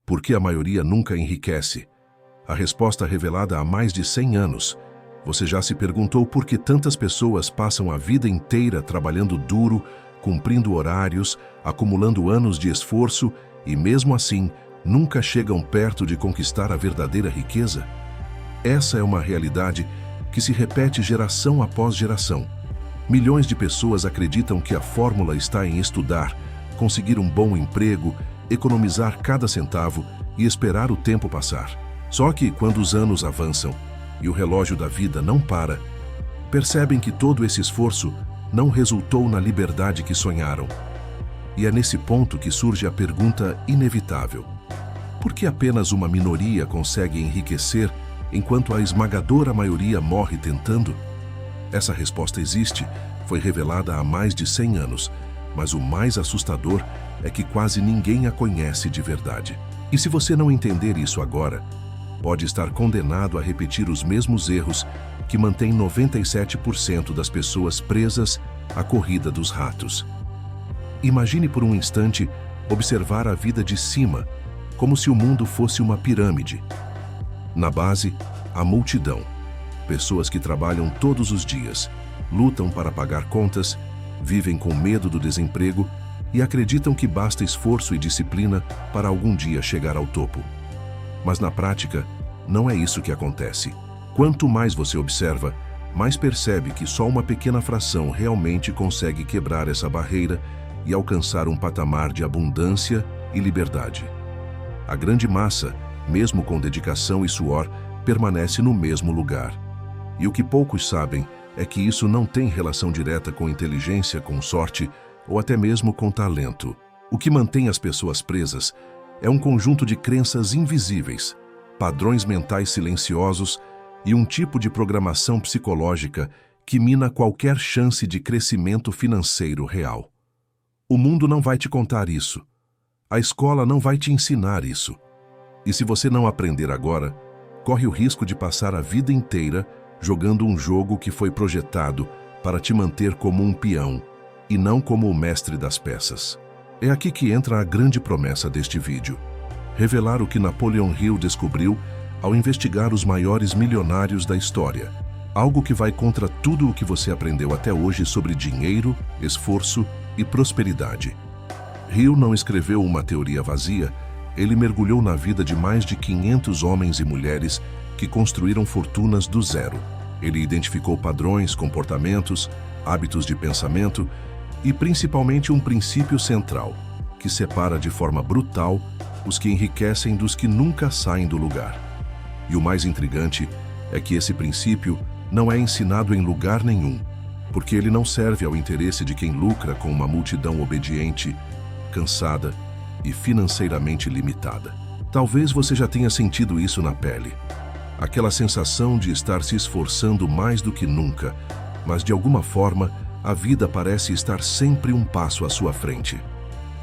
Por que a maioria nunca enriquece? A resposta revelada há mais de 100 anos. Você já se perguntou por que tantas pessoas passam a vida inteira trabalhando duro, cumprindo horários, acumulando anos de esforço e, mesmo assim, nunca chegam perto de conquistar a verdadeira riqueza? Essa é uma realidade que se repete geração após geração. Milhões de pessoas acreditam que a fórmula está em estudar, conseguir um bom emprego, economizar cada centavo e esperar o tempo passar. Só que, quando os anos avançam e o relógio da vida não para, percebem que todo esse esforço não resultou na liberdade que sonharam. E é nesse ponto que surge a pergunta inevitável: por que apenas uma minoria consegue enriquecer enquanto a esmagadora maioria morre tentando? Essa resposta existe, foi revelada há mais de 100 anos, mas o mais assustador é que quase ninguém a conhece de verdade. E se você não entender isso agora, pode estar condenado a repetir os mesmos erros que mantêm 97% das pessoas presas à corrida dos ratos. Imagine por um instante observar a vida de cima, como se o mundo fosse uma pirâmide. Na base, a multidão. Pessoas que trabalham todos os dias, lutam para pagar contas, vivem com medo do desemprego e acreditam que basta esforço e disciplina para algum dia chegar ao topo. Mas na prática, não é isso que acontece. Quanto mais você observa, mais percebe que só uma pequena fração realmente consegue quebrar essa barreira e alcançar um patamar de abundância e liberdade. A grande massa, mesmo com dedicação e suor, permanece no mesmo lugar. E o que poucos sabem é que isso não tem relação direta com inteligência, com sorte ou até mesmo com talento. O que mantém as pessoas presas é um conjunto de crenças invisíveis, padrões mentais silenciosos e um tipo de programação psicológica que mina qualquer chance de crescimento financeiro real. O mundo não vai te contar isso. A escola não vai te ensinar isso. E se você não aprender agora, corre o risco de passar a vida inteira jogando um jogo que foi projetado para te manter como um peão e não como o mestre das peças. É aqui que entra a grande promessa deste vídeo: revelar o que Napoleon Hill descobriu ao investigar os maiores milionários da história. Algo que vai contra tudo o que você aprendeu até hoje sobre dinheiro, esforço e prosperidade. Hill não escreveu uma teoria vazia, ele mergulhou na vida de mais de 500 homens e mulheres que construíram fortunas do zero. Ele identificou padrões, comportamentos, hábitos de pensamento e principalmente um princípio central, que separa de forma brutal os que enriquecem dos que nunca saem do lugar. E o mais intrigante é que esse princípio não é ensinado em lugar nenhum, porque ele não serve ao interesse de quem lucra com uma multidão obediente, cansada e financeiramente limitada. Talvez você já tenha sentido isso na pele. Aquela sensação de estar se esforçando mais do que nunca, mas de alguma forma a vida parece estar sempre um passo à sua frente.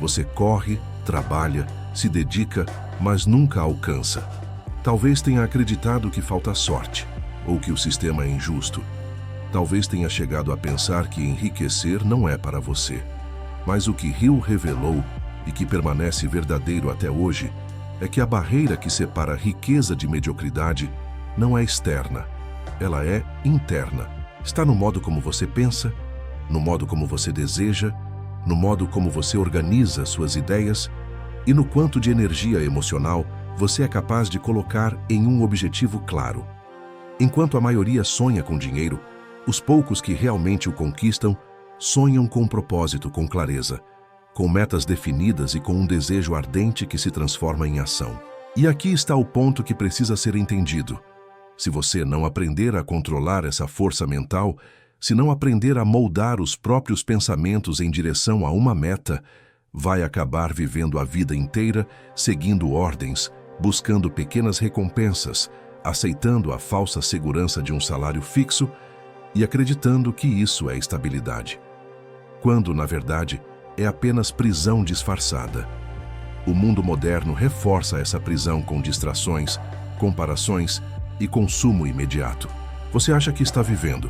Você corre, trabalha, se dedica, mas nunca alcança. Talvez tenha acreditado que falta sorte, ou que o sistema é injusto. Talvez tenha chegado a pensar que enriquecer não é para você. Mas o que Hill revelou, e que permanece verdadeiro até hoje, é que a barreira que separa a riqueza de mediocridade não é externa, ela é interna. Está no modo como você pensa, no modo como você deseja, no modo como você organiza suas ideias e no quanto de energia emocional você é capaz de colocar em um objetivo claro. Enquanto a maioria sonha com dinheiro, os poucos que realmente o conquistam sonham com um propósito, com clareza, com metas definidas e com um desejo ardente que se transforma em ação. E aqui está o ponto que precisa ser entendido. Se você não aprender a controlar essa força mental, se não aprender a moldar os próprios pensamentos em direção a uma meta, vai acabar vivendo a vida inteira seguindo ordens, buscando pequenas recompensas, aceitando a falsa segurança de um salário fixo e acreditando que isso é estabilidade. Quando, na verdade, é apenas prisão disfarçada. O mundo moderno reforça essa prisão com distrações, comparações e consumo imediato. Você acha que está vivendo,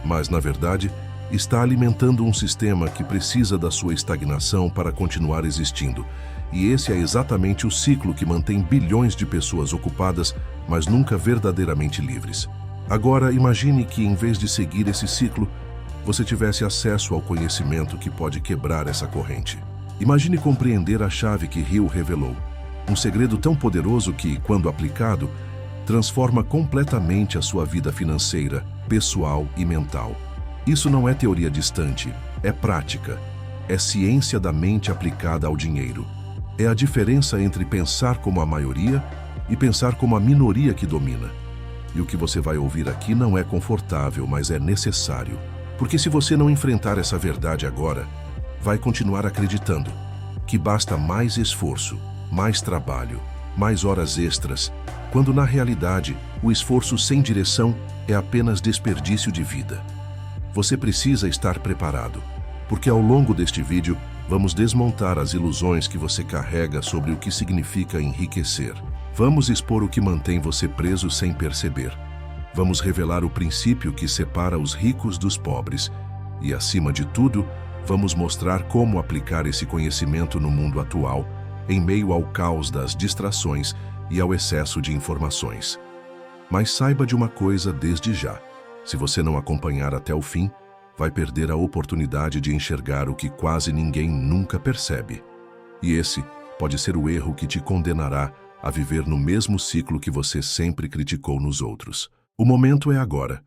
mas, na verdade, está alimentando um sistema que precisa da sua estagnação para continuar existindo. E esse é exatamente o ciclo que mantém bilhões de pessoas ocupadas, mas nunca verdadeiramente livres. Agora, imagine que, em vez de seguir esse ciclo, você tivesse acesso ao conhecimento que pode quebrar essa corrente. Imagine compreender a chave que Hill revelou. Um segredo tão poderoso que, quando aplicado, transforma completamente a sua vida financeira, pessoal e mental. Isso não é teoria distante, é prática. É ciência da mente aplicada ao dinheiro. É a diferença entre pensar como a maioria e pensar como a minoria que domina. E o que você vai ouvir aqui não é confortável, mas é necessário. Porque se você não enfrentar essa verdade agora, vai continuar acreditando que basta mais esforço, mais trabalho, mais horas extras, quando na realidade o esforço sem direção é apenas desperdício de vida. Você precisa estar preparado, porque ao longo deste vídeo vamos desmontar as ilusões que você carrega sobre o que significa enriquecer. Vamos expor o que mantém você preso sem perceber. Vamos revelar o princípio que separa os ricos dos pobres e, acima de tudo, vamos mostrar como aplicar esse conhecimento no mundo atual, em meio ao caos das distrações e ao excesso de informações. Mas saiba de uma coisa desde já: se você não acompanhar até o fim, vai perder a oportunidade de enxergar o que quase ninguém nunca percebe. E esse pode ser o erro que te condenará a viver no mesmo ciclo que você sempre criticou nos outros. O momento é agora.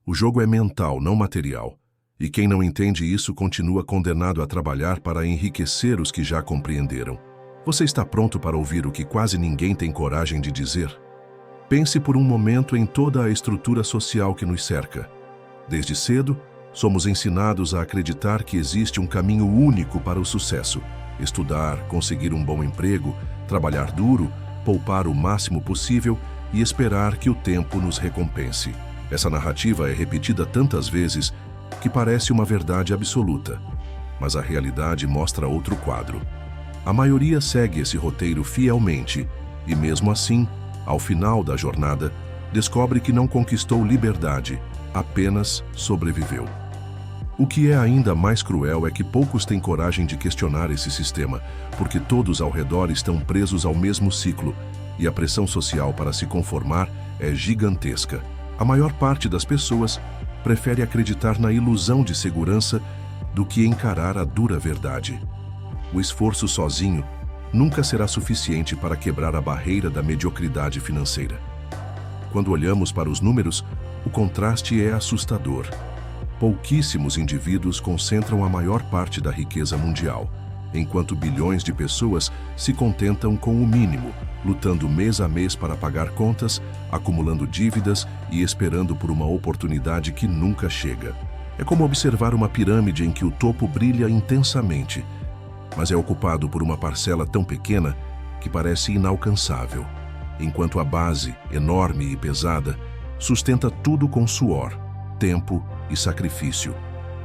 O jogo é mental, não material. E quem não entende isso continua condenado a trabalhar para enriquecer os que já compreenderam. Você está pronto para ouvir o que quase ninguém tem coragem de dizer? Pense por um momento em toda a estrutura social que nos cerca. Desde cedo, somos ensinados a acreditar que existe um caminho único para o sucesso: estudar, conseguir um bom emprego, trabalhar duro, poupar o máximo possível e esperar que o tempo nos recompense. Essa narrativa é repetida tantas vezes que parece uma verdade absoluta, mas a realidade mostra outro quadro. A maioria segue esse roteiro fielmente e, mesmo assim, ao final da jornada, descobre que não conquistou liberdade, apenas sobreviveu. O que é ainda mais cruel é que poucos têm coragem de questionar esse sistema, porque todos ao redor estão presos ao mesmo ciclo e a pressão social para se conformar é gigantesca. A maior parte das pessoas prefere acreditar na ilusão de segurança do que encarar a dura verdade. O esforço sozinho nunca será suficiente para quebrar a barreira da mediocridade financeira. Quando olhamos para os números, o contraste é assustador. Pouquíssimos indivíduos concentram a maior parte da riqueza mundial, enquanto bilhões de pessoas se contentam com o mínimo, lutando mês a mês para pagar contas, acumulando dívidas e esperando por uma oportunidade que nunca chega. É como observar uma pirâmide em que o topo brilha intensamente, mas é ocupado por uma parcela tão pequena que parece inalcançável, enquanto a base, enorme e pesada, sustenta tudo com suor, tempo e sacrifício.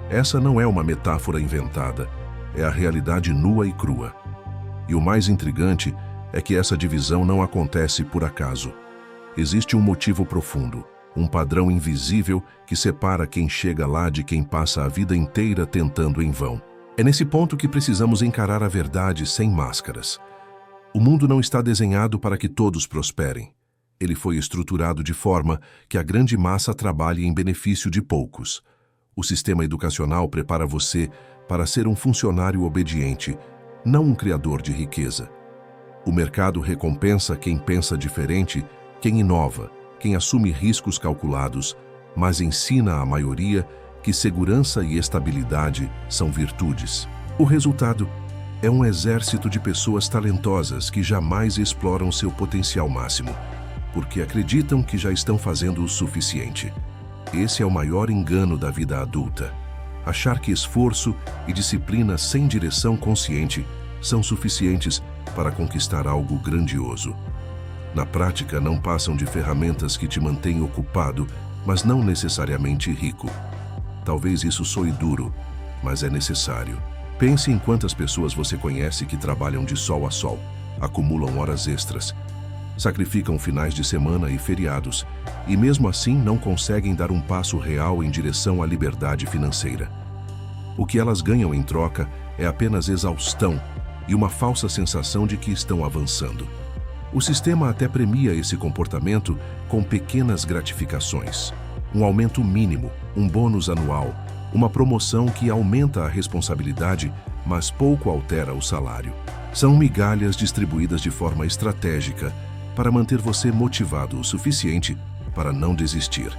Essa não é uma metáfora inventada, é a realidade nua e crua. E o mais intrigante é que essa divisão não acontece por acaso. Existe um motivo profundo, um padrão invisível que separa quem chega lá de quem passa a vida inteira tentando em vão. É nesse ponto que precisamos encarar a verdade sem máscaras. O mundo não está desenhado para que todos prosperem. Ele foi estruturado de forma que a grande massa trabalhe em benefício de poucos. O sistema educacional prepara você para ser um funcionário obediente, não um criador de riqueza. O mercado recompensa quem pensa diferente, quem inova, quem assume riscos calculados, mas ensina à maioria que segurança e estabilidade são virtudes. O resultado é um exército de pessoas talentosas que jamais exploram seu potencial máximo, porque acreditam que já estão fazendo o suficiente. Esse é o maior engano da vida adulta. Achar que esforço e disciplina sem direção consciente são suficientes para conquistar algo grandioso. Na prática, não passam de ferramentas que te mantêm ocupado, mas não necessariamente rico. Talvez isso soe duro, mas é necessário. Pense em quantas pessoas você conhece que trabalham de sol a sol, acumulam horas extras, sacrificam finais de semana e feriados, e mesmo assim não conseguem dar um passo real em direção à liberdade financeira. O que elas ganham em troca é apenas exaustão, e uma falsa sensação de que estão avançando. O sistema até premia esse comportamento com pequenas gratificações. Um aumento mínimo, um bônus anual, uma promoção que aumenta a responsabilidade, mas pouco altera o salário. São migalhas distribuídas de forma estratégica para manter você motivado o suficiente para não desistir,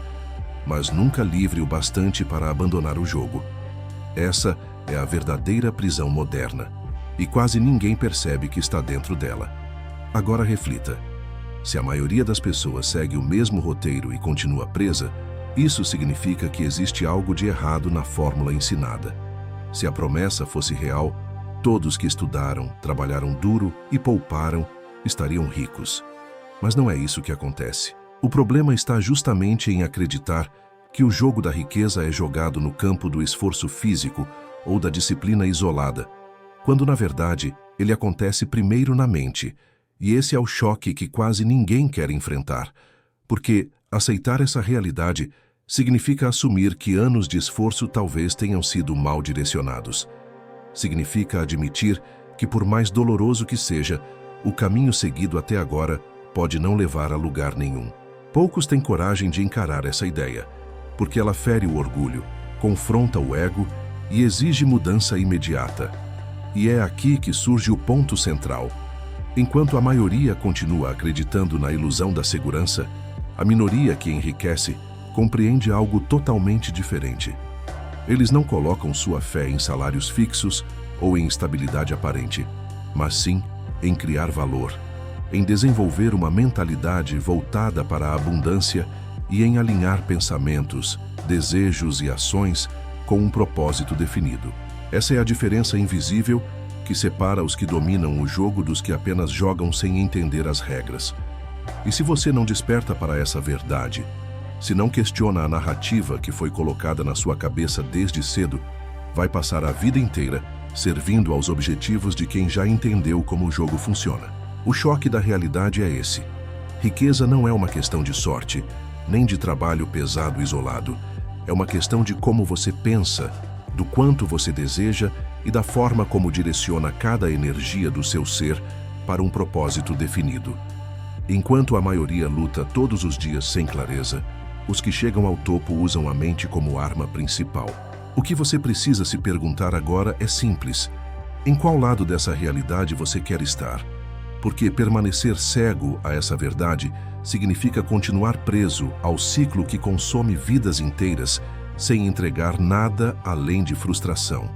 mas nunca livre o bastante para abandonar o jogo. Essa é a verdadeira prisão moderna, e quase ninguém percebe que está dentro dela. Agora reflita. Se a maioria das pessoas segue o mesmo roteiro e continua presa, isso significa que existe algo de errado na fórmula ensinada. Se a promessa fosse real, todos que estudaram, trabalharam duro e pouparam estariam ricos. Mas não é isso que acontece. O problema está justamente em acreditar que o jogo da riqueza é jogado no campo do esforço físico ou da disciplina isolada, quando na verdade ele acontece primeiro na mente. E esse é o choque que quase ninguém quer enfrentar, porque aceitar essa realidade significa assumir que anos de esforço talvez tenham sido mal direcionados. Significa admitir que, por mais doloroso que seja, o caminho seguido até agora pode não levar a lugar nenhum. Poucos têm coragem de encarar essa ideia, porque ela fere o orgulho, confronta o ego e exige mudança imediata. E é aqui que surge o ponto central. Enquanto a maioria continua acreditando na ilusão da segurança, a minoria que enriquece compreende algo totalmente diferente. Eles não colocam sua fé em salários fixos ou em estabilidade aparente, mas sim em criar valor, em desenvolver uma mentalidade voltada para a abundância e em alinhar pensamentos, desejos e ações com um propósito definido. Essa é a diferença invisível que separa os que dominam o jogo dos que apenas jogam sem entender as regras. E se você não desperta para essa verdade, se não questiona a narrativa que foi colocada na sua cabeça desde cedo, vai passar a vida inteira servindo aos objetivos de quem já entendeu como o jogo funciona. O choque da realidade é esse. Riqueza não é uma questão de sorte, nem de trabalho pesado isolado. É uma questão de como você pensa, do quanto você deseja e da forma como direciona cada energia do seu ser para um propósito definido. Enquanto a maioria luta todos os dias sem clareza, os que chegam ao topo usam a mente como arma principal. O que você precisa se perguntar agora é simples: em qual lado dessa realidade você quer estar? Porque permanecer cego a essa verdade significa continuar preso ao ciclo que consome vidas inteiras sem entregar nada além de frustração.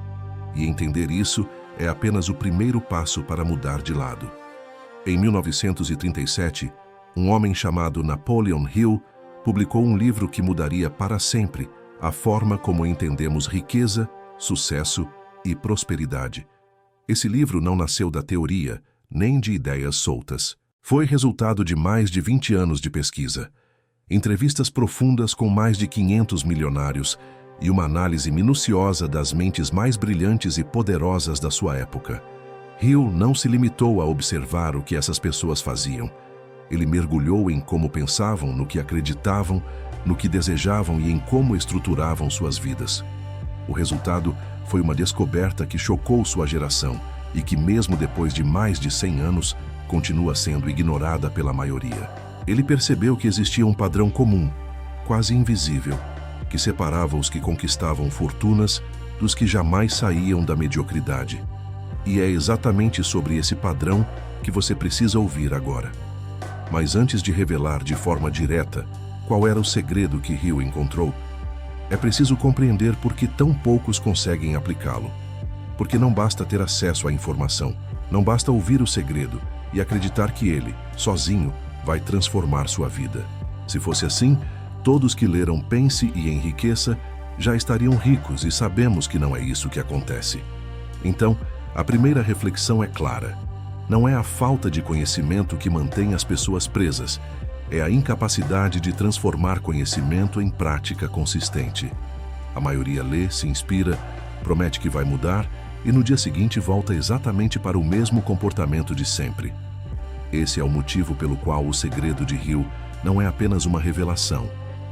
E entender isso é apenas o primeiro passo para mudar de lado. Em 1937, um homem chamado Napoleon Hill publicou um livro que mudaria para sempre a forma como entendemos riqueza, sucesso e prosperidade. Esse livro não nasceu da teoria, nem de ideias soltas. Foi resultado de mais de 20 anos de pesquisa, entrevistas profundas com mais de 500 milionários e uma análise minuciosa das mentes mais brilhantes e poderosas da sua época. Hill não se limitou a observar o que essas pessoas faziam. Ele mergulhou em como pensavam, no que acreditavam, no que desejavam e em como estruturavam suas vidas. O resultado foi uma descoberta que chocou sua geração e que, mesmo depois de mais de 100 anos, continua sendo ignorada pela maioria. Ele percebeu que existia um padrão comum, quase invisível, que separava os que conquistavam fortunas dos que jamais saíam da mediocridade. E é exatamente sobre esse padrão que você precisa ouvir agora. Mas antes de revelar de forma direta qual era o segredo que Hill encontrou, é preciso compreender por que tão poucos conseguem aplicá-lo. Porque não basta ter acesso à informação, não basta ouvir o segredo e acreditar que ele, sozinho, vai transformar sua vida. Se fosse assim, todos que leram Pense e Enriqueça já estariam ricos e sabemos que não é isso que acontece. Então, a primeira reflexão é clara. Não é a falta de conhecimento que mantém as pessoas presas, é a incapacidade de transformar conhecimento em prática consistente. A maioria lê, se inspira, promete que vai mudar e no dia seguinte volta exatamente para o mesmo comportamento de sempre. Esse é o motivo pelo qual o segredo de Hill não é apenas uma revelação,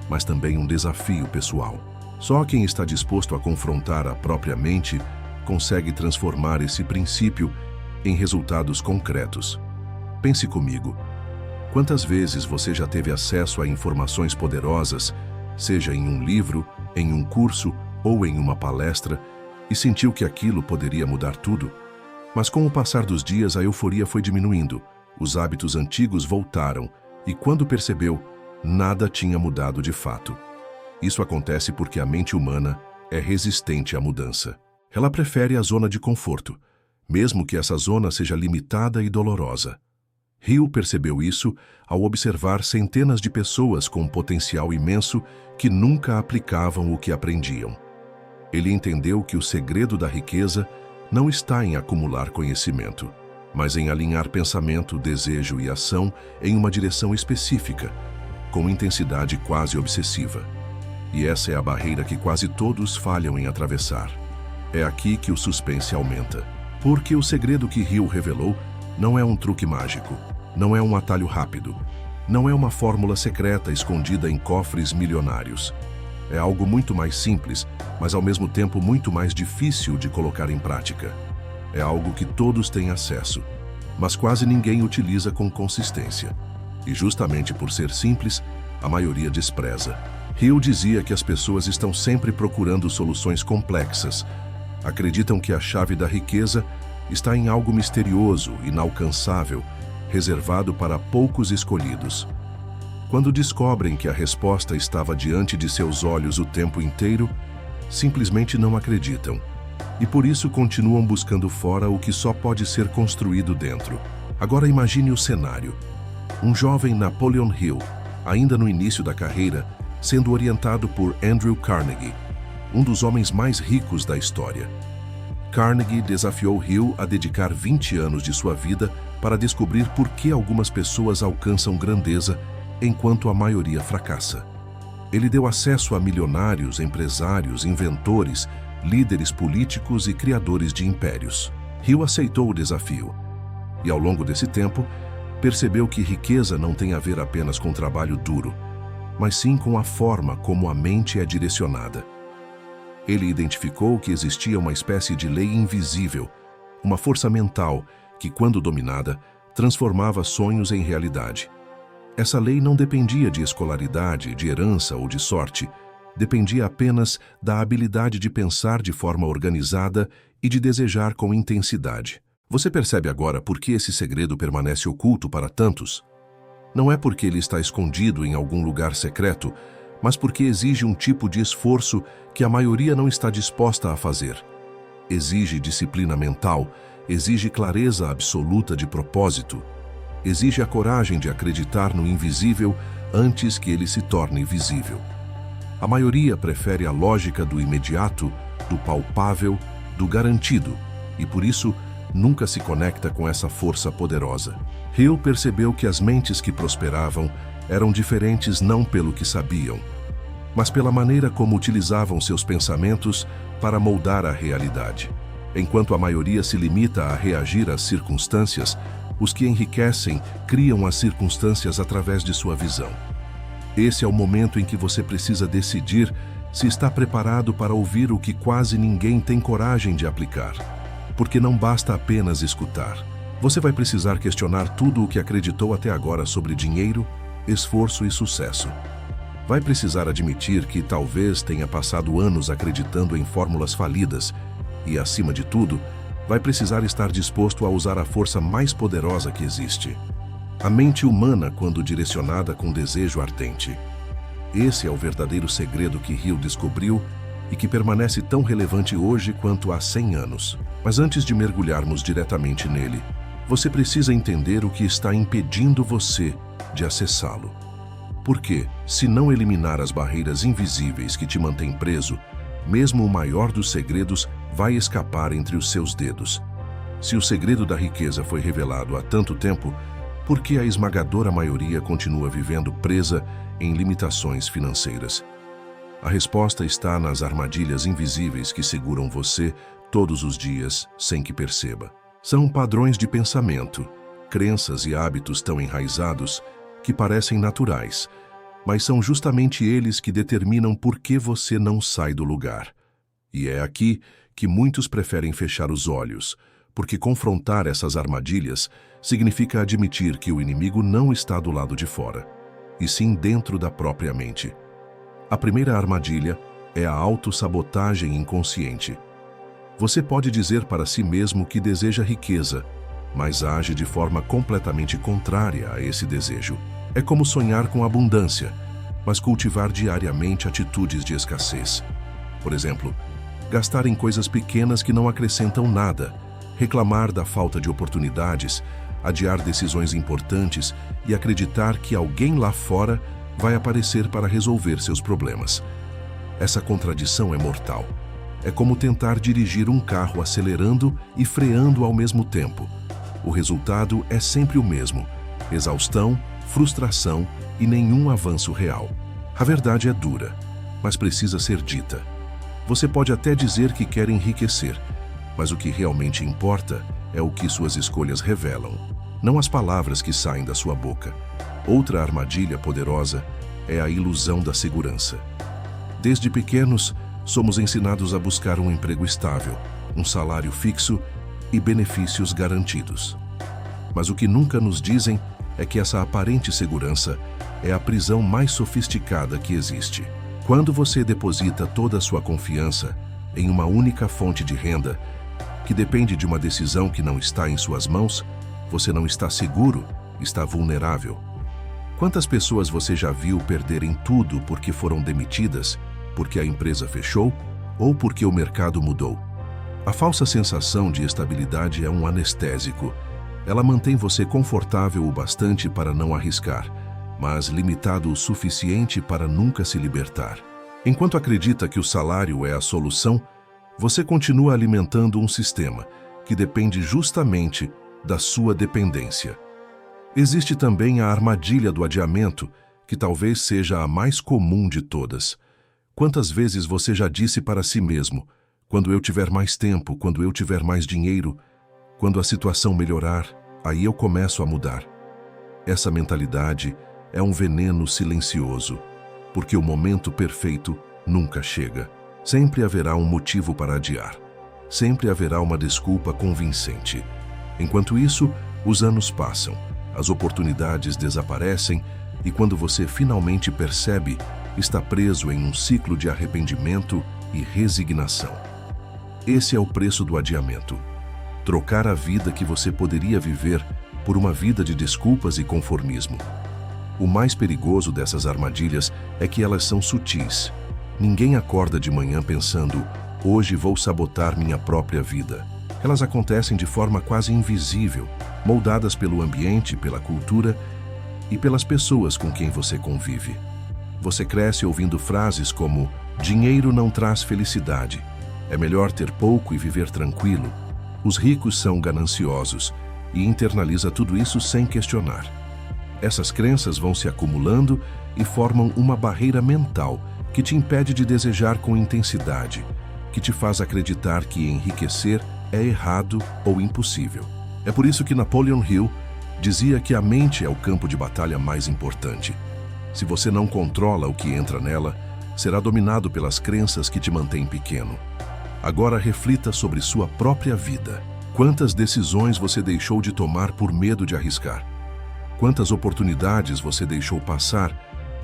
mas também um desafio pessoal. Só quem está disposto a confrontar a própria mente consegue transformar esse princípio em resultados concretos. Pense comigo. Quantas vezes você já teve acesso a informações poderosas, seja em um livro, em um curso ou em uma palestra, e sentiu que aquilo poderia mudar tudo? Mas com o passar dos dias, a euforia foi diminuindo, os hábitos antigos voltaram, e quando percebeu, nada tinha mudado de fato. Isso acontece porque a mente humana é resistente à mudança. Ela prefere a zona de conforto, mesmo que essa zona seja limitada e dolorosa. Hill percebeu isso ao observar centenas de pessoas com um potencial imenso que nunca aplicavam o que aprendiam. Ele entendeu que o segredo da riqueza não está em acumular conhecimento, mas em alinhar pensamento, desejo e ação em uma direção específica, com intensidade quase obsessiva. E essa é a barreira que quase todos falham em atravessar. É aqui que o suspense aumenta. Porque o segredo que Hill revelou não é um truque mágico, não é um atalho rápido, não é uma fórmula secreta escondida em cofres milionários. É algo muito mais simples, mas ao mesmo tempo muito mais difícil de colocar em prática. É algo que todos têm acesso, mas quase ninguém utiliza com consistência. E justamente por ser simples, a maioria despreza. Hill dizia que as pessoas estão sempre procurando soluções complexas. Acreditam que a chave da riqueza está em algo misterioso, inalcançável, reservado para poucos escolhidos. Quando descobrem que a resposta estava diante de seus olhos o tempo inteiro, simplesmente não acreditam. E por isso continuam buscando fora o que só pode ser construído dentro. Agora imagine o cenário. Um jovem Napoleon Hill, ainda no início da carreira, sendo orientado por Andrew Carnegie, um dos homens mais ricos da história. Carnegie desafiou Hill a dedicar 20 anos de sua vida para descobrir por que algumas pessoas alcançam grandeza enquanto a maioria fracassa. Ele deu acesso a milionários, empresários, inventores, líderes políticos e criadores de impérios. Hill aceitou o desafio e, ao longo desse tempo, percebeu que riqueza não tem a ver apenas com trabalho duro, mas sim com a forma como a mente é direcionada. Ele identificou que existia uma espécie de lei invisível, uma força mental que, quando dominada, transformava sonhos em realidade. Essa lei não dependia de escolaridade, de herança ou de sorte, dependia apenas da habilidade de pensar de forma organizada e de desejar com intensidade. Você percebe agora por que esse segredo permanece oculto para tantos? Não é porque ele está escondido em algum lugar secreto, mas porque exige um tipo de esforço que a maioria não está disposta a fazer. Exige disciplina mental, exige clareza absoluta de propósito, exige a coragem de acreditar no invisível antes que ele se torne visível. A maioria prefere a lógica do imediato, do palpável, do garantido, e por isso nunca se conecta com essa força poderosa. Hill percebeu que as mentes que prosperavam eram diferentes não pelo que sabiam, mas pela maneira como utilizavam seus pensamentos para moldar a realidade. Enquanto a maioria se limita a reagir às circunstâncias, os que enriquecem criam as circunstâncias através de sua visão. Esse é o momento em que você precisa decidir se está preparado para ouvir o que quase ninguém tem coragem de aplicar. Porque não basta apenas escutar. Você vai precisar questionar tudo o que acreditou até agora sobre dinheiro, esforço e sucesso. Vai precisar admitir que talvez tenha passado anos acreditando em fórmulas falidas e, acima de tudo, vai precisar estar disposto a usar a força mais poderosa que existe. A mente humana quando direcionada com desejo ardente. Esse é o verdadeiro segredo que Hill descobriu e que permanece tão relevante hoje quanto há 100 anos. Mas antes de mergulharmos diretamente nele, você precisa entender o que está impedindo você de acessá-lo. Porque, se não eliminar as barreiras invisíveis que te mantêm preso, mesmo o maior dos segredos vai escapar entre os seus dedos. Se o segredo da riqueza foi revelado há tanto tempo, por que a esmagadora maioria continua vivendo presa em limitações financeiras? A resposta está nas armadilhas invisíveis que seguram você todos os dias sem que perceba. São padrões de pensamento, crenças e hábitos tão enraizados que parecem naturais, mas são justamente eles que determinam por que você não sai do lugar. E é aqui que muitos preferem fechar os olhos, porque confrontar essas armadilhas significa admitir que o inimigo não está do lado de fora, e sim dentro da própria mente. A primeira armadilha é a autossabotagem inconsciente. Você pode dizer para si mesmo que deseja riqueza, mas age de forma completamente contrária a esse desejo. É como sonhar com abundância, mas cultivar diariamente atitudes de escassez. Por exemplo, gastar em coisas pequenas que não acrescentam nada, reclamar da falta de oportunidades, adiar decisões importantes e acreditar que alguém lá fora vai aparecer para resolver seus problemas. Essa contradição é mortal. É como tentar dirigir um carro acelerando e freando ao mesmo tempo. O resultado é sempre o mesmo: exaustão, frustração e nenhum avanço real. A verdade é dura, mas precisa ser dita. Você pode até dizer que quer enriquecer, mas o que realmente importa é o que suas escolhas revelam, não as palavras que saem da sua boca. Outra armadilha poderosa é a ilusão da segurança. Desde pequenos, somos ensinados a buscar um emprego estável, um salário fixo e benefícios garantidos. Mas o que nunca nos dizem é que essa aparente segurança é a prisão mais sofisticada que existe. Quando você deposita toda a sua confiança em uma única fonte de renda, que depende de uma decisão que não está em suas mãos, você não está seguro, está vulnerável. Quantas pessoas você já viu perderem tudo porque foram demitidas, porque a empresa fechou ou porque o mercado mudou? A falsa sensação de estabilidade é um anestésico. Ela mantém você confortável o bastante para não arriscar, mas limitado o suficiente para nunca se libertar. Enquanto acredita que o salário é a solução, você continua alimentando um sistema que depende justamente da sua dependência. Existe também a armadilha do adiamento, que talvez seja a mais comum de todas. Quantas vezes você já disse para si mesmo: quando eu tiver mais tempo, quando eu tiver mais dinheiro, quando a situação melhorar, aí eu começo a mudar. Essa mentalidade é um veneno silencioso, porque o momento perfeito nunca chega. Sempre haverá um motivo para adiar. Sempre haverá uma desculpa convincente. Enquanto isso, os anos passam, as oportunidades desaparecem e quando você finalmente percebe, está preso em um ciclo de arrependimento e resignação. Esse é o preço do adiamento. Trocar a vida que você poderia viver por uma vida de desculpas e conformismo. O mais perigoso dessas armadilhas é que elas são sutis. Ninguém acorda de manhã pensando: hoje vou sabotar minha própria vida. Elas acontecem de forma quase invisível, moldadas pelo ambiente, pela cultura e pelas pessoas com quem você convive. Você cresce ouvindo frases como: dinheiro não traz felicidade, é melhor ter pouco e viver tranquilo, os ricos são gananciosos, e internaliza tudo isso sem questionar. Essas crenças vão se acumulando e formam uma barreira mental que te impede de desejar com intensidade, que te faz acreditar que enriquecer é errado ou impossível. É por isso que Napoleon Hill dizia que a mente é o campo de batalha mais importante. Se você não controla o que entra nela, será dominado pelas crenças que te mantêm pequeno. Agora reflita sobre sua própria vida. Quantas decisões você deixou de tomar por medo de arriscar? Quantas oportunidades você deixou passar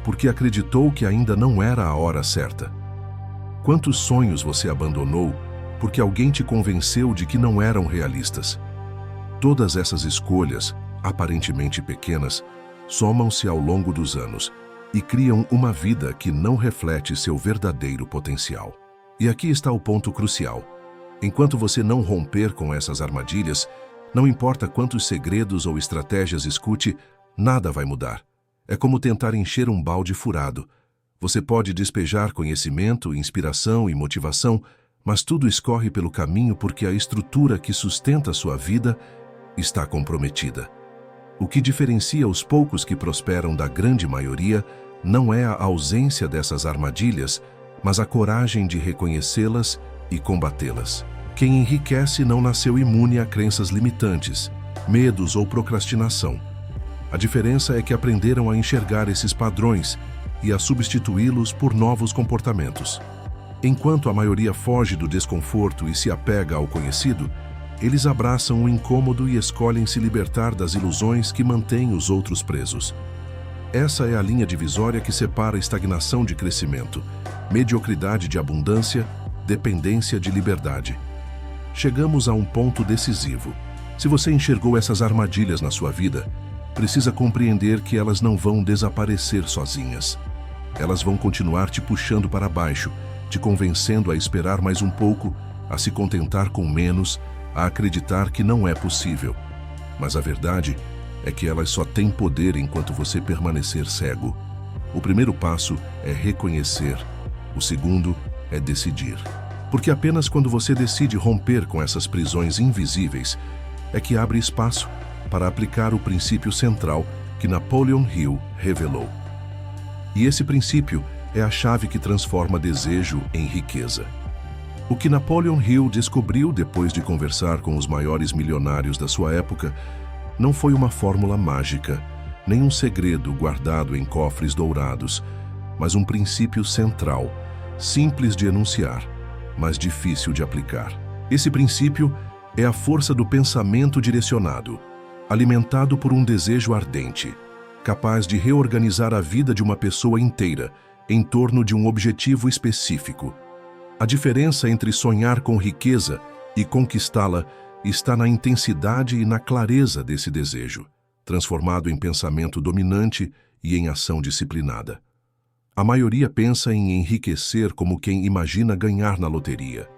porque acreditou que ainda não era a hora certa? Quantos sonhos você abandonou porque alguém te convenceu de que não eram realistas? Todas essas escolhas, aparentemente pequenas, somam-se ao longo dos anos e criam uma vida que não reflete seu verdadeiro potencial. E aqui está o ponto crucial. Enquanto você não romper com essas armadilhas, não importa quantos segredos ou estratégias escute, nada vai mudar. É como tentar encher um balde furado. Você pode despejar conhecimento, inspiração e motivação, mas tudo escorre pelo caminho porque a estrutura que sustenta sua vida está comprometida. O que diferencia os poucos que prosperam da grande maioria não é a ausência dessas armadilhas, mas a coragem de reconhecê-las e combatê-las. Quem enriquece não nasceu imune a crenças limitantes, medos ou procrastinação. A diferença é que aprenderam a enxergar esses padrões e a substituí-los por novos comportamentos. Enquanto a maioria foge do desconforto e se apega ao conhecido, Eles abraçam o incômodo e escolhem se libertar das ilusões que mantêm os outros presos. Essa é a linha divisória que separa estagnação de crescimento, mediocridade de abundância, dependência de liberdade. Chegamos a um ponto decisivo. Se você enxergou essas armadilhas na sua vida, precisa compreender que elas não vão desaparecer sozinhas. Elas vão continuar te puxando para baixo, te convencendo a esperar mais um pouco, a se contentar com menos, a acreditar que não é possível. Mas a verdade é que elas só têm poder enquanto você permanecer cego. O primeiro passo é reconhecer. O segundo é decidir. Porque apenas quando você decide romper com essas prisões invisíveis é que abre espaço para aplicar o princípio central que Napoleon Hill revelou. E esse princípio é a chave que transforma desejo em riqueza. O que Napoleon Hill descobriu depois de conversar com os maiores milionários da sua época não foi uma fórmula mágica, nem um segredo guardado em cofres dourados, mas um princípio central, simples de enunciar, mas difícil de aplicar. Esse princípio é a força do pensamento direcionado, alimentado por um desejo ardente, capaz de reorganizar a vida de uma pessoa inteira em torno de um objetivo específico. A diferença entre sonhar com riqueza e conquistá-la está na intensidade e na clareza desse desejo, transformado em pensamento dominante e em ação disciplinada. A maioria pensa em enriquecer como quem imagina ganhar na loteria,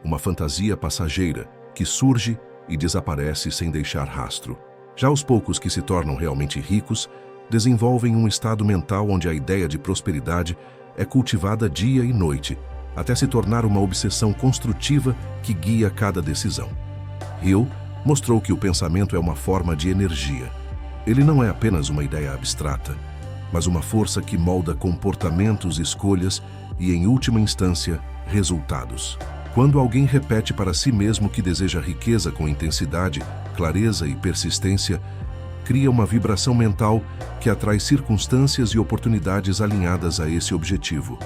uma fantasia passageira que surge e desaparece sem deixar rastro. Já os poucos que se tornam realmente ricos desenvolvem um estado mental onde a ideia de prosperidade é cultivada dia e noite, até se tornar uma obsessão construtiva que guia cada decisão. Hill mostrou que o pensamento é uma forma de energia. Ele não é apenas uma ideia abstrata, mas uma força que molda comportamentos, escolhas e, em última instância, resultados. Quando alguém repete para si mesmo que deseja riqueza com intensidade, clareza e persistência, cria uma vibração mental que atrai circunstâncias e oportunidades alinhadas a esse objetivo.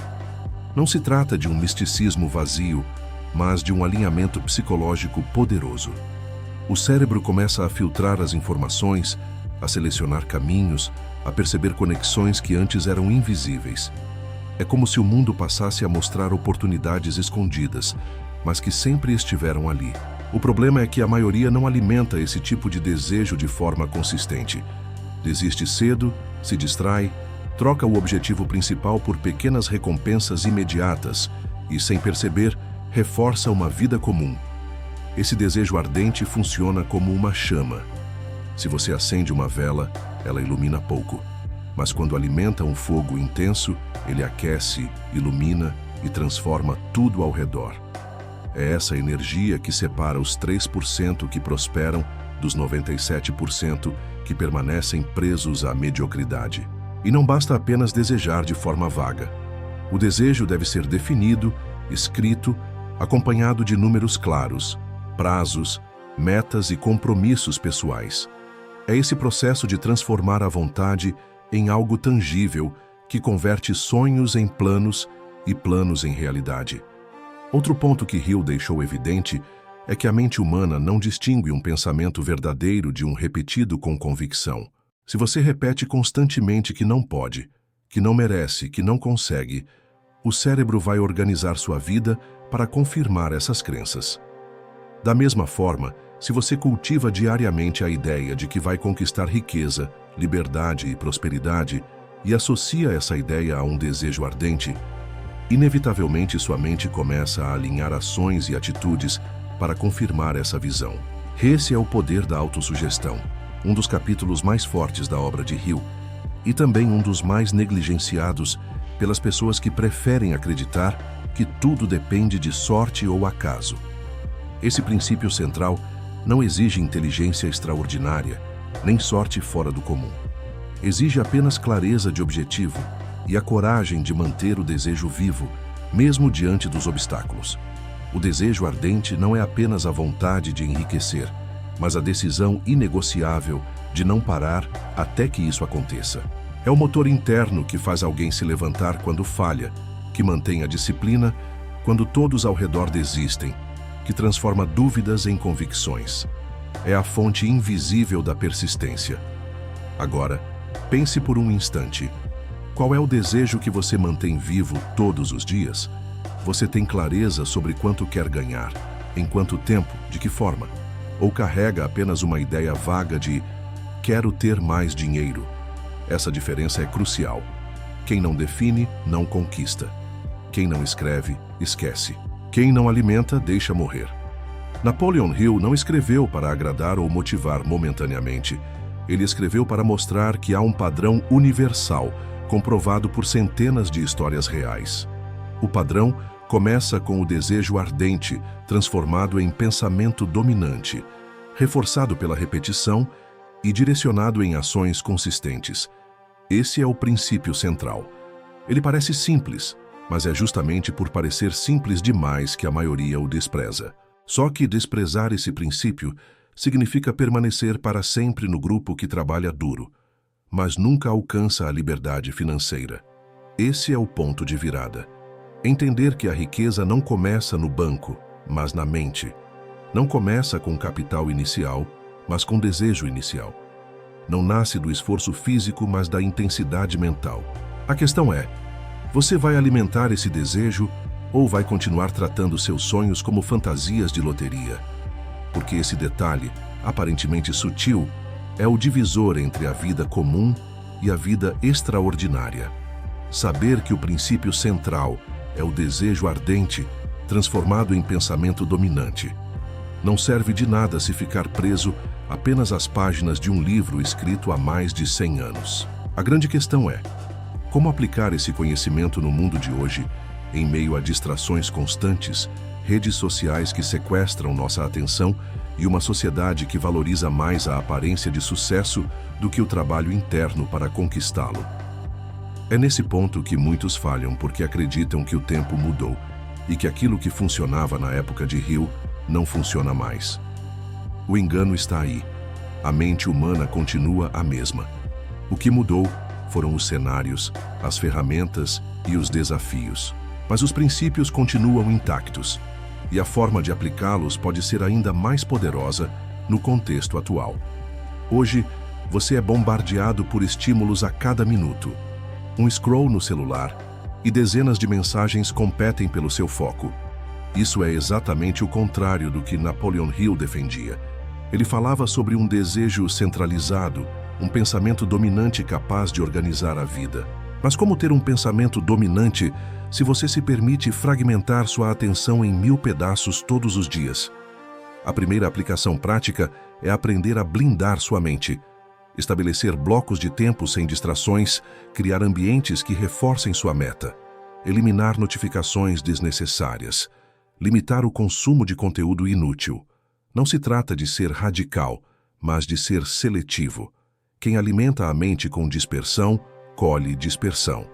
Não se trata de um misticismo vazio, mas de um alinhamento psicológico poderoso. O cérebro começa a filtrar as informações, a selecionar caminhos, a perceber conexões que antes eram invisíveis. É como se o mundo passasse a mostrar oportunidades escondidas, mas que sempre estiveram ali. O problema é que a maioria não alimenta esse tipo de desejo de forma consistente. Desiste cedo, se distrai, troca o objetivo principal por pequenas recompensas imediatas e, sem perceber, reforça uma vida comum. Esse desejo ardente funciona como uma chama. Se você acende uma vela, ela ilumina pouco. Mas quando alimenta um fogo intenso, ele aquece, ilumina e transforma tudo ao redor. É essa energia que separa os 3% que prosperam dos 97% que permanecem presos à mediocridade. E não basta apenas desejar de forma vaga. O desejo deve ser definido, escrito, acompanhado de números claros, prazos, metas e compromissos pessoais. É esse processo de transformar a vontade em algo tangível que converte sonhos em planos e planos em realidade. Outro ponto que Hill deixou evidente é que a mente humana não distingue um pensamento verdadeiro de um repetido com convicção. Se você repete constantemente que não pode, que não merece, que não consegue, o cérebro vai organizar sua vida para confirmar essas crenças. Da mesma forma, se você cultiva diariamente a ideia de que vai conquistar riqueza, liberdade e prosperidade e associa essa ideia a um desejo ardente, inevitavelmente sua mente começa a alinhar ações e atitudes para confirmar essa visão. Esse é o poder da autossugestão, um dos capítulos mais fortes da obra de Hill, e também um dos mais negligenciados pelas pessoas que preferem acreditar que tudo depende de sorte ou acaso. Esse princípio central não exige inteligência extraordinária, nem sorte fora do comum. Exige apenas clareza de objetivo e a coragem de manter o desejo vivo, mesmo diante dos obstáculos. O desejo ardente não é apenas a vontade de enriquecer, mas a decisão inegociável de não parar até que isso aconteça. É o motor interno que faz alguém se levantar quando falha, que mantém a disciplina quando todos ao redor desistem, que que transforma dúvidas em convicções. É a fonte invisível da persistência. Agora, pense por um instante. Qual é o desejo que você mantém vivo todos os dias? Você tem clareza sobre quanto quer ganhar, em quanto tempo, de que forma? Ou carrega apenas uma ideia vaga de quero ter mais dinheiro? Essa diferença é crucial. Quem não define, não conquista. Quem não escreve, esquece. Quem não alimenta, deixa morrer. Napoleon Hill não escreveu para agradar ou motivar momentaneamente. Ele escreveu para mostrar que há um padrão universal, comprovado por centenas de histórias reais. O padrão começa com o desejo ardente, transformado em pensamento dominante, reforçado pela repetição e direcionado em ações consistentes. Esse é o princípio central. Ele parece simples, mas é justamente por parecer simples demais que a maioria o despreza. Só que desprezar esse princípio significa permanecer para sempre no grupo que trabalha duro, mas nunca alcança a liberdade financeira. Esse é o ponto de virada. Entender que a riqueza não começa no banco, mas na mente. Não começa com capital inicial, mas com desejo inicial. Não nasce do esforço físico, mas da intensidade mental. A questão é, você vai alimentar esse desejo ou vai continuar tratando seus sonhos como fantasias de loteria? Porque esse detalhe, aparentemente sutil, é o divisor entre a vida comum e a vida extraordinária. Saber que o princípio central é o desejo ardente, transformado em pensamento dominante. Não serve de nada se ficar preso apenas às páginas de um livro escrito há mais de 100 anos. A grande questão é, como aplicar esse conhecimento no mundo de hoje, em meio a distrações constantes, redes sociais que sequestram nossa atenção e uma sociedade que valoriza mais a aparência de sucesso do que o trabalho interno para conquistá-lo. É nesse ponto que muitos falham porque acreditam que o tempo mudou e que aquilo que funcionava na época de Hill não funciona mais. O engano está aí. A mente humana continua a mesma. O que mudou foram os cenários, as ferramentas e os desafios. Mas os princípios continuam intactos, e a forma de aplicá-los pode ser ainda mais poderosa no contexto atual. Hoje, você é bombardeado por estímulos a cada minuto. Um scroll no celular e dezenas de mensagens competem pelo seu foco. Isso é exatamente o contrário do que Napoleon Hill defendia. Ele falava sobre um desejo centralizado, um pensamento dominante capaz de organizar a vida. Mas como ter um pensamento dominante se você se permite fragmentar sua atenção em 1000 pedaços todos os dias? A primeira aplicação prática é aprender a blindar sua mente. Estabelecer blocos de tempo sem distrações, criar ambientes que reforcem sua meta, eliminar notificações desnecessárias, limitar o consumo de conteúdo inútil. Não se trata de ser radical, mas de ser seletivo. Quem alimenta a mente com dispersão, colhe dispersão.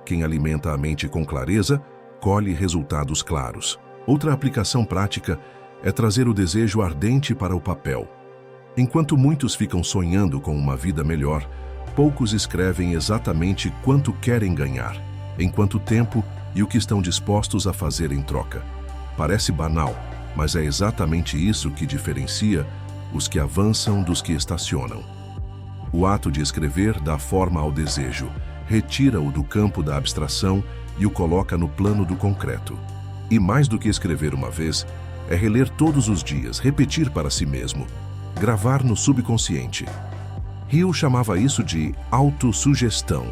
Quem alimenta a mente com clareza, colhe resultados claros. Outra aplicação prática é trazer o desejo ardente para o papel. Enquanto muitos ficam sonhando com uma vida melhor, poucos escrevem exatamente quanto querem ganhar, em quanto tempo e o que estão dispostos a fazer em troca. Parece banal, mas é exatamente isso que diferencia os que avançam dos que estacionam. O ato de escrever dá forma ao desejo, retira-o do campo da abstração e o coloca no plano do concreto. E mais do que escrever uma vez, é reler todos os dias, repetir para si mesmo, gravar no subconsciente. Hill chamava isso de autossugestão,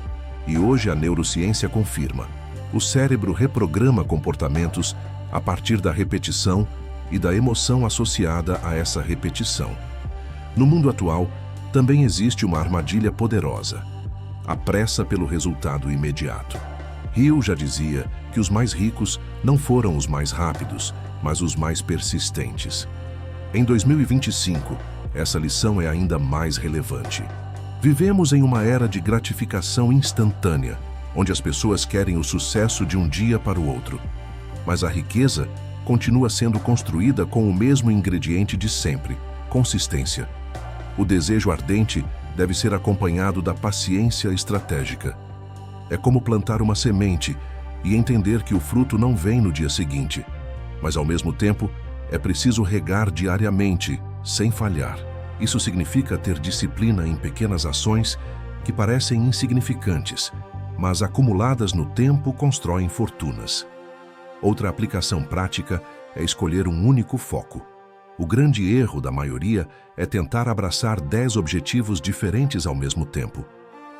e hoje a neurociência confirma. O cérebro reprograma comportamentos a partir da repetição e da emoção associada a essa repetição. No mundo atual, também existe uma armadilha poderosa: a pressa pelo resultado imediato. Hill já dizia que os mais ricos não foram os mais rápidos, mas os mais persistentes. Em 2025, essa lição é ainda mais relevante. Vivemos em uma era de gratificação instantânea, onde as pessoas querem o sucesso de um dia para o outro. Mas a riqueza continua sendo construída com o mesmo ingrediente de sempre: consistência. O desejo ardente deve ser acompanhado da paciência estratégica. É como plantar uma semente e entender que o fruto não vem no dia seguinte, mas ao mesmo tempo É preciso regar diariamente, sem falhar. Isso significa ter disciplina em pequenas ações que parecem insignificantes, mas acumuladas no tempo constroem fortunas. Outra aplicação prática é escolher um único foco. O grande erro da maioria é tentar abraçar 10 objetivos diferentes ao mesmo tempo.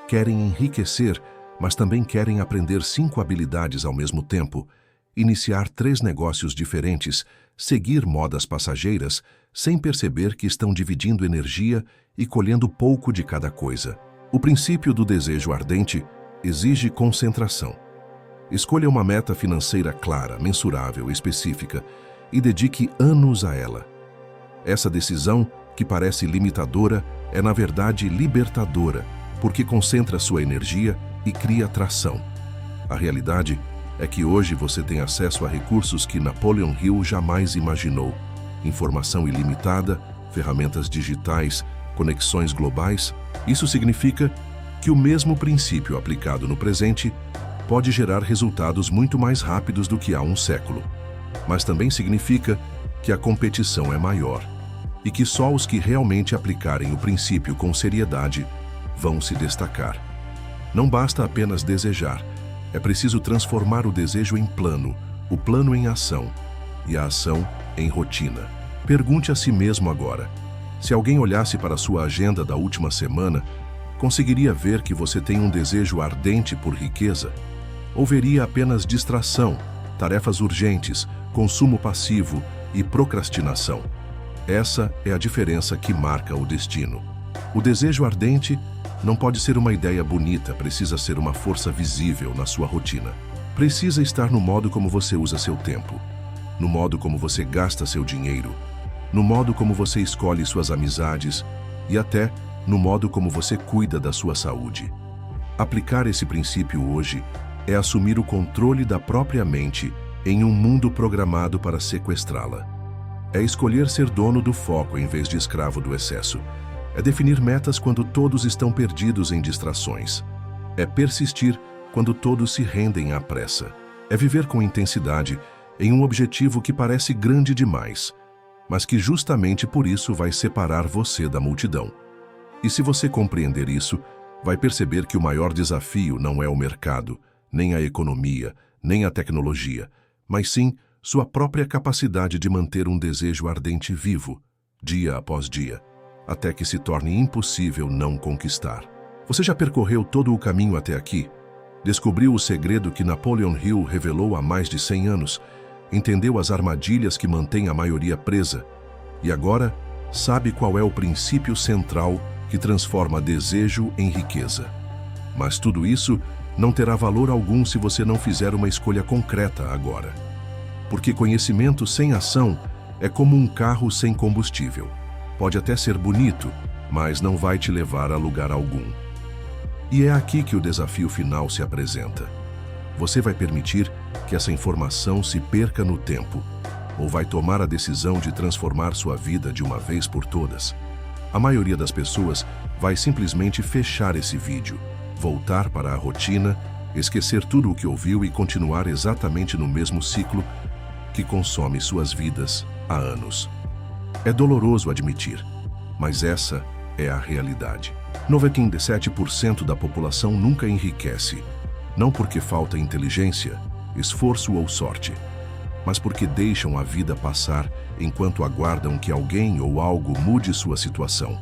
Querem enriquecer, mas também querem aprender 5 habilidades ao mesmo tempo, iniciar 3 negócios diferentes, seguir modas passageiras, sem perceber que estão dividindo energia e colhendo pouco de cada coisa. O princípio do desejo ardente exige concentração. Escolha uma meta financeira clara, mensurável, específica e dedique anos a ela. Essa decisão, que parece limitadora, é na verdade libertadora, porque concentra sua energia e cria atração. A realidade é que hoje você tem acesso a recursos que Napoleon Hill jamais imaginou. Informação ilimitada, ferramentas digitais, conexões globais. Isso significa que o mesmo princípio aplicado no presente pode gerar resultados muito mais rápidos do que há um século. Mas também significa que a competição é maior e que só os que realmente aplicarem o princípio com seriedade vão se destacar. Não basta apenas desejar, é preciso transformar o desejo em plano, o plano em ação e a ação em rotina. Pergunte a si mesmo agora: se alguém olhasse para sua agenda da última semana, conseguiria ver que você tem um desejo ardente por riqueza? Ou veria apenas distração, tarefas urgentes, consumo passivo e procrastinação? Essa é a diferença que marca o destino. O desejo ardente não pode ser uma ideia bonita, precisa ser uma força visível na sua rotina. Precisa estar no modo como você usa seu tempo, no modo como você gasta seu dinheiro, no modo como você escolhe suas amizades e até no modo como você cuida da sua saúde. Aplicar esse princípio hoje é assumir o controle da própria mente em um mundo programado para sequestrá-la. É escolher ser dono do foco em vez de escravo do excesso. É definir metas quando todos estão perdidos em distrações. É persistir quando todos se rendem à pressa. É viver com intensidade em um objetivo que parece grande demais, mas que justamente por isso vai separar você da multidão. E se você compreender isso, vai perceber que o maior desafio não é o mercado, nem a economia, nem a tecnologia, mas sim sua própria capacidade de manter um desejo ardente vivo, dia após dia, até que se torne impossível não conquistar. Você já percorreu todo o caminho até aqui? Descobriu o segredo que Napoleon Hill revelou há mais de 100 anos, entendeu as armadilhas que mantêm a maioria presa e agora sabe qual é o princípio central que transforma desejo em riqueza. Mas tudo isso não terá valor algum se você não fizer uma escolha concreta agora. Porque conhecimento sem ação é como um carro sem combustível. Pode até ser bonito, mas não vai te levar a lugar algum. E é aqui que o desafio final se apresenta. Você vai permitir que essa informação se perca no tempo, ou vai tomar a decisão de transformar sua vida de uma vez por todas? A maioria das pessoas vai simplesmente fechar esse vídeo, voltar para a rotina, esquecer tudo o que ouviu e continuar exatamente no mesmo ciclo que consome suas vidas há anos. É doloroso admitir, mas essa é a realidade. 97% da população nunca enriquece, não porque falta inteligência, esforço ou sorte, mas porque deixam a vida passar enquanto aguardam que alguém ou algo mude sua situação.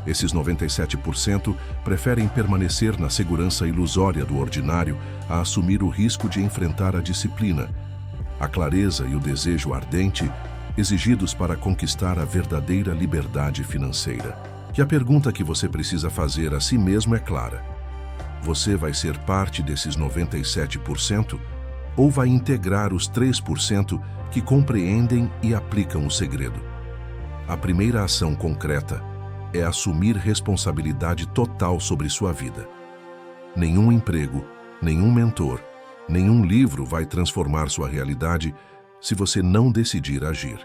Esses 97% preferem permanecer na segurança ilusória do ordinário a assumir o risco de enfrentar a disciplina, a clareza e o desejo ardente exigidos para conquistar a verdadeira liberdade financeira. E a pergunta que você precisa fazer a si mesmo é clara: você vai ser parte desses 97% ou vai integrar os 3% que compreendem e aplicam o segredo? A primeira ação concreta é assumir responsabilidade total sobre sua vida. Nenhum emprego, nenhum mentor, nenhum livro vai transformar sua realidade se você não decidir agir.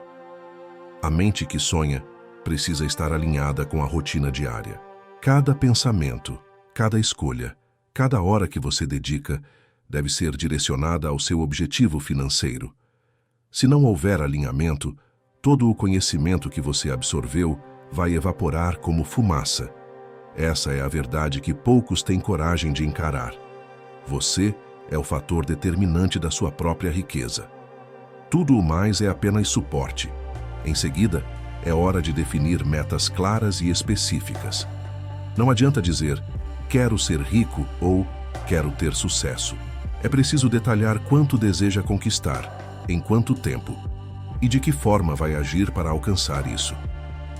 A mente que sonha precisa estar alinhada com a rotina diária. Cada pensamento, cada escolha, cada hora que você dedica deve ser direcionada ao seu objetivo financeiro. Se não houver alinhamento, todo o conhecimento que você absorveu vai evaporar como fumaça. Essa é a verdade que poucos têm coragem de encarar. Você é o fator determinante da sua própria riqueza. Tudo o mais é apenas suporte. Em seguida, é hora de definir metas claras e específicas. Não adianta dizer, quero ser rico ou quero ter sucesso. É preciso detalhar quanto deseja conquistar, em quanto tempo, e de que forma vai agir para alcançar isso.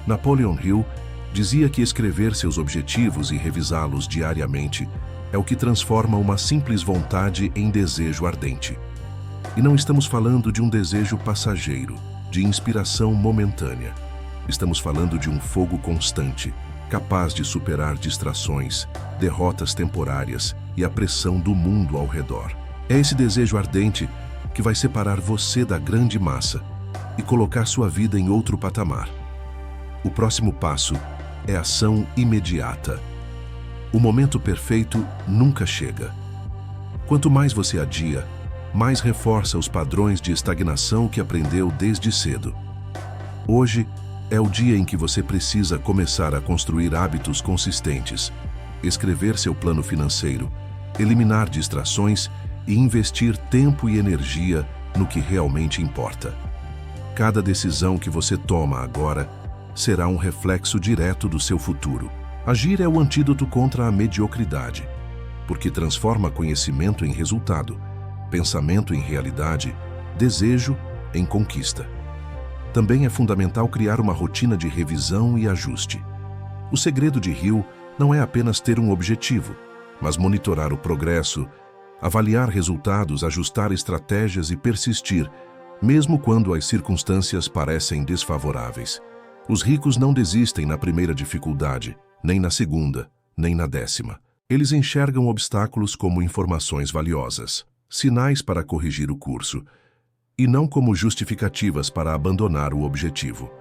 Napoleon Hill dizia que escrever seus objetivos e revisá-los diariamente é o que transforma uma simples vontade em desejo ardente. E não estamos falando de um desejo passageiro, de inspiração momentânea. Estamos falando de um fogo constante, capaz de superar distrações, derrotas temporárias e a pressão do mundo ao redor. É esse desejo ardente que vai separar você da grande massa e colocar sua vida em outro patamar. O próximo passo é ação imediata. O momento perfeito nunca chega. Quanto mais você adia, mais reforça os padrões de estagnação que aprendeu desde cedo. Hoje é o dia em que você precisa começar a construir hábitos consistentes, escrever seu plano financeiro, eliminar distrações e investir tempo e energia no que realmente importa. Cada decisão que você toma agora será um reflexo direto do seu futuro. Agir é o antídoto contra a mediocridade, porque transforma conhecimento em resultado, pensamento em realidade, desejo em conquista. Também é fundamental criar uma rotina de revisão e ajuste. O segredo de Hill não é apenas ter um objetivo, mas monitorar o progresso, avaliar resultados, ajustar estratégias e persistir, mesmo quando as circunstâncias parecem desfavoráveis. Os ricos não desistem na primeira dificuldade, nem na segunda, nem na 10ª. Eles enxergam obstáculos como informações valiosas, sinais para corrigir o curso, e não como justificativas para abandonar o objetivo.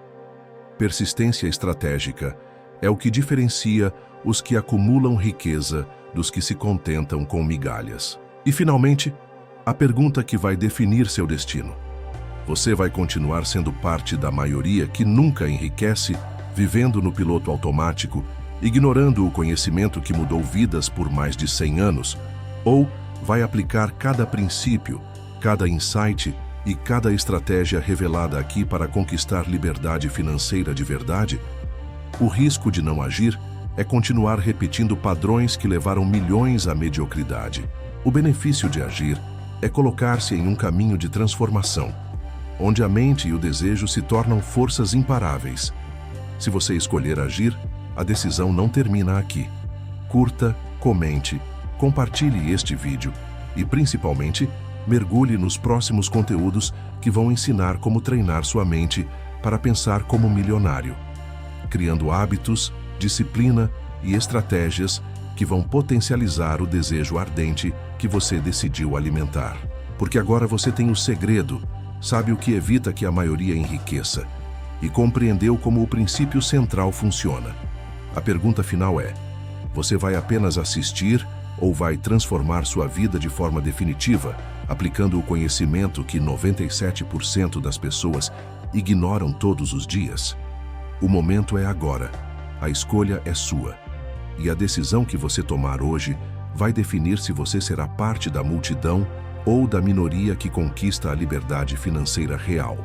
Persistência estratégica é o que diferencia os que acumulam riqueza dos que se contentam com migalhas. E, finalmente, a pergunta que vai definir seu destino. Você vai continuar sendo parte da maioria que nunca enriquece, vivendo no piloto automático, ignorando o conhecimento que mudou vidas por mais de 100 anos, ou vai aplicar cada princípio, cada insight e cada estratégia revelada aqui para conquistar liberdade financeira de verdade? O risco de não agir é continuar repetindo padrões que levaram milhões à mediocridade. O benefício de agir é colocar-se em um caminho de transformação, onde a mente e o desejo se tornam forças imparáveis. Se você escolher agir, a decisão não termina aqui. Curta, comente, compartilhe este vídeo e, principalmente, mergulhe nos próximos conteúdos que vão ensinar como treinar sua mente para pensar como milionário, criando hábitos, disciplina e estratégias que vão potencializar o desejo ardente que você decidiu alimentar. Porque agora você tem o segredo, sabe o que evita que a maioria enriqueça e compreendeu como o princípio central funciona. A pergunta final é: você vai apenas assistir ou vai transformar sua vida de forma definitiva, aplicando o conhecimento que 97% das pessoas ignoram todos os dias? O momento é agora. A escolha é sua. E a decisão que você tomar hoje vai definir se você será parte da multidão ou da minoria que conquista a liberdade financeira real.